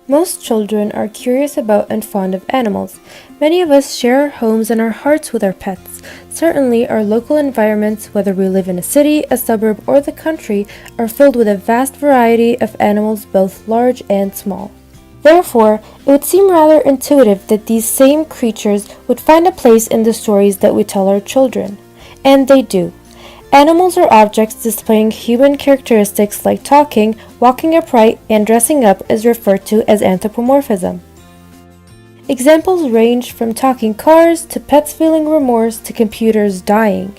Most children are curious about and fond of animals. Many of us share our homes and our hearts with our pets. Certainly, our local environments, whether we live in a city, a suburb, or the country, are filled with a vast variety of animals, both large and small. Therefore, it would seem rather intuitive that these same creatures would find a place in the stories that we tell our children. And they do. Animals are objects displaying human characteristics like talking, walking upright, and dressing up is referred to as anthropomorphism. Examples range from talking cars to pets feeling remorse to computers dying.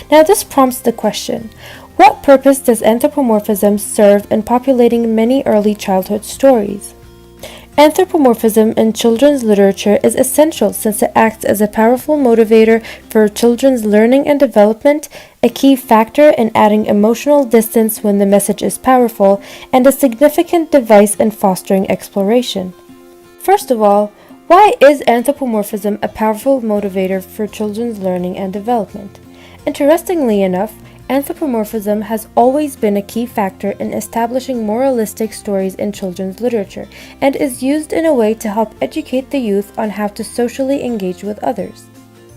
Now this prompts the question, what purpose does anthropomorphism serve in populating many early childhood stories? Anthropomorphism in children's literature is essential since it acts as a powerful motivator for children's learning and development, a key factor in adding emotional distance when the message is powerful, and a significant device in fostering exploration. First of all, why is anthropomorphism a powerful motivator for children's learning and development? Interestingly enough, anthropomorphism has always been a key factor in establishing moralistic stories in children's literature and is used in a way to help educate the youth on how to socially engage with others.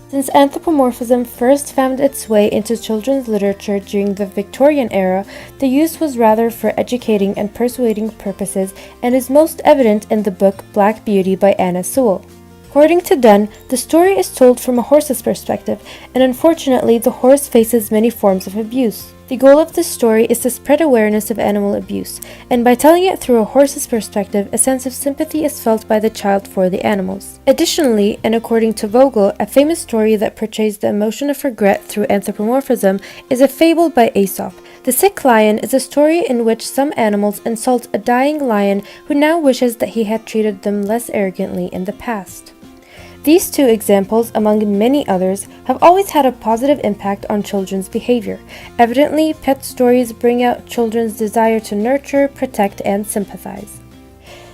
Since anthropomorphism first found its way into children's literature during the Victorian era, the use was rather for educating and persuading purposes and is most evident in the book Black Beauty by Anna Sewell. According to Dunn, the story is told from a horse's perspective, and unfortunately the horse faces many forms of abuse. The goal of this story is to spread awareness of animal abuse, and by telling it through a horse's perspective, a sense of sympathy is felt by the child for the animals. Additionally, and according to Vogel, a famous story that portrays the emotion of regret through anthropomorphism is a fable by Aesop. The Sick Lion is a story in which some animals insult a dying lion who now wishes that he had treated them less arrogantly in the past. These two examples, among many others, have always had a positive impact on children's behavior. Evidently, pet stories bring out children's desire to nurture, protect, and sympathize.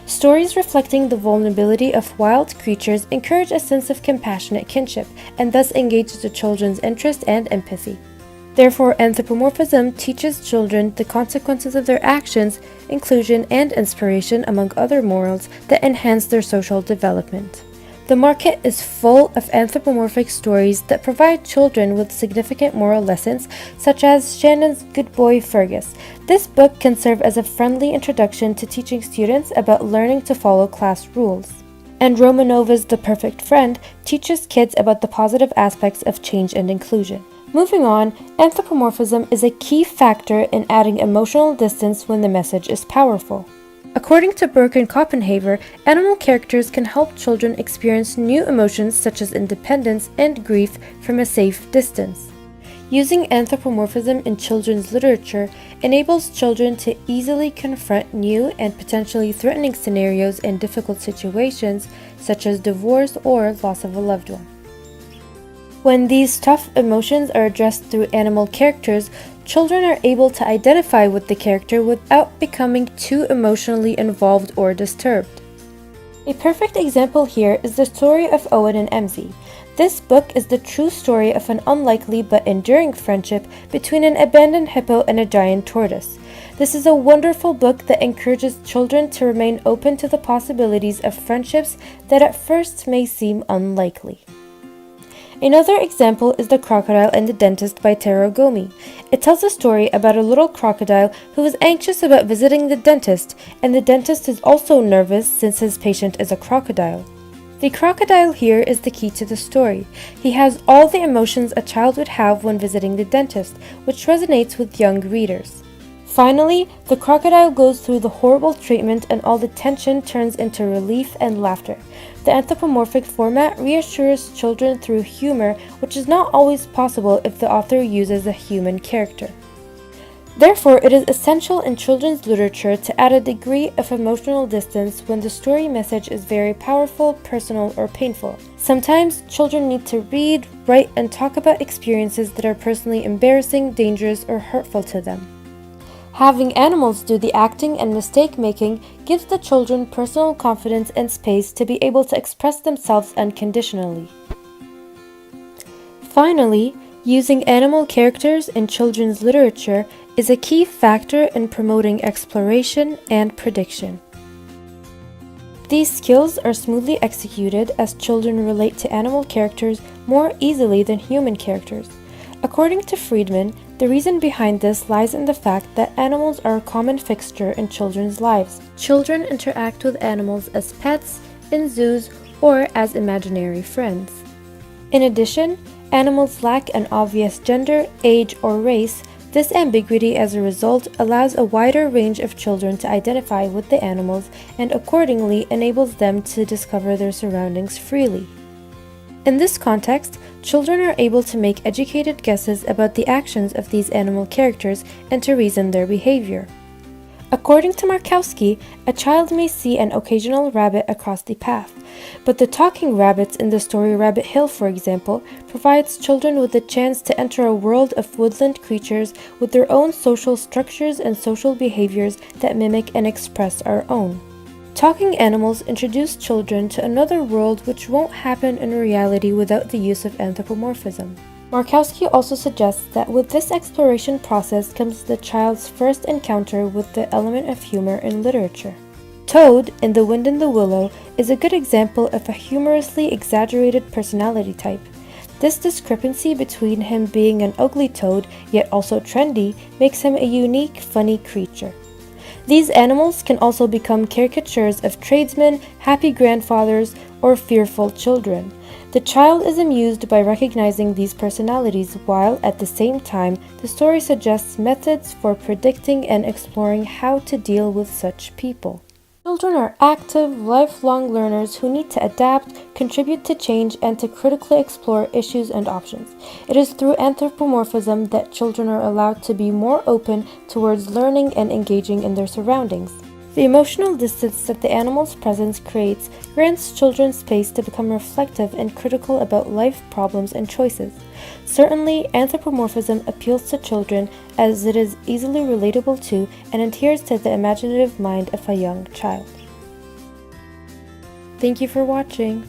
Stories reflecting the vulnerability of wild creatures encourage a sense of compassionate kinship, and thus engage the children's interest and empathy. Therefore, anthropomorphism teaches children the consequences of their actions, inclusion, and inspiration, among other morals that enhance their social development. The market is full of anthropomorphic stories that provide children with significant moral lessons, such as Shannon's Good Boy Fergus. This book can serve as a friendly introduction to teaching students about learning to follow class rules. And Romanova's The Perfect Friend teaches kids about the positive aspects of change and inclusion. Moving on, anthropomorphism is a key factor in adding emotional distance when the message is powerful. According to Burke and Copenhaver, animal characters can help children experience new emotions such as independence and grief from a safe distance. Using anthropomorphism in children's literature enables children to easily confront new and potentially threatening scenarios in difficult situations such as divorce or loss of a loved one. When these tough emotions are addressed through animal characters, children are able to identify with the character without becoming too emotionally involved or disturbed. A perfect example here is the story of Owen and Emsey. This book is the true story of an unlikely but enduring friendship between an abandoned hippo and a giant tortoise. This is a wonderful book that encourages children to remain open to the possibilities of friendships that at first may seem unlikely. Another example is The Crocodile and the Dentist by Taro Gomi. It tells a story about a little crocodile who is anxious about visiting the dentist, and the dentist is also nervous since his patient is a crocodile. The crocodile here is the key to the story. He has all the emotions a child would have when visiting the dentist, which resonates with young readers. Finally, the crocodile goes through the horrible treatment and all the tension turns into relief and laughter. The anthropomorphic format reassures children through humor, which is not always possible if the author uses a human character. Therefore, it is essential in children's literature to add a degree of emotional distance when the story message is very powerful, personal, or painful. Sometimes, children need to read, write, and talk about experiences that are personally embarrassing, dangerous, or hurtful to them. Having animals do the acting and mistake-making gives the children personal confidence and space to be able to express themselves unconditionally. Finally, using animal characters in children's literature is a key factor in promoting exploration and prediction. These skills are smoothly executed as children relate to animal characters more easily than human characters. According to Friedman, the reason behind this lies in the fact that animals are a common fixture in children's lives. Children interact with animals as pets, in zoos, or as imaginary friends. In addition, animals lack an obvious gender, age, or race. This ambiguity as a result allows a wider range of children to identify with the animals and accordingly enables them to discover their surroundings freely. In this context, children are able to make educated guesses about the actions of these animal characters and to reason their behavior. According to Markowski, a child may see an occasional rabbit across the path, but the talking rabbits in the story Rabbit Hill, for example, provides children with the chance to enter a world of woodland creatures with their own social structures and social behaviors that mimic and express our own. Talking animals introduce children to another world which won't happen in reality without the use of anthropomorphism. Markowski also suggests that with this exploration process comes the child's first encounter with the element of humor in literature. Toad, in The Wind in the Willow, is a good example of a humorously exaggerated personality type. This discrepancy between him being an ugly toad, yet also trendy, makes him a unique, funny creature. These animals can also become caricatures of tradesmen, happy grandfathers, or fearful children. The child is amused by recognizing these personalities, while at the same time, the story suggests methods for predicting and exploring how to deal with such people. Children are active, lifelong learners who need to adapt, contribute to change, and to critically explore issues and options. It is through anthropomorphism that children are allowed to be more open towards learning and engaging in their surroundings. The emotional distance that the animal's presence creates grants children space to become reflective and critical about life problems and choices. Certainly, anthropomorphism appeals to children as it is easily relatable to and adheres to the imaginative mind of a young child. Thank you for watching.